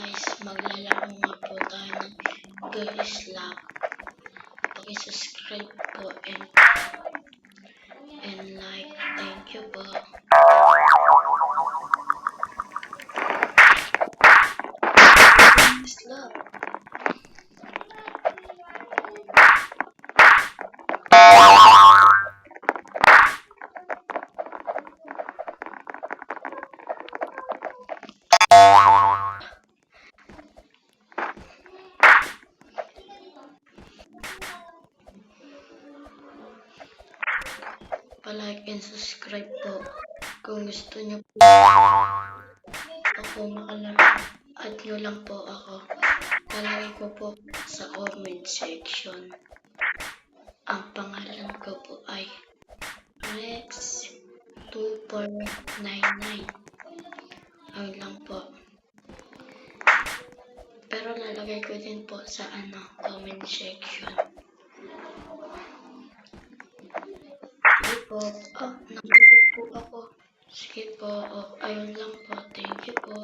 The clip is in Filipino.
guys, maglalaro nga po tayo ng Girls Lab. Paki-subscribe po and like. Thank you po. Girls Lab. Pa-like and subscribe po kung gusto nyo po ako makalaro, at nyo lang po ako. Palagay ko po sa comment section. Ang pangalan ko po ay Rex2499. Ayun lang po. Pero lalagay ko din po sa comment section. Sige po, nandito po ako. Sige po, ayun lang po. Thank you po.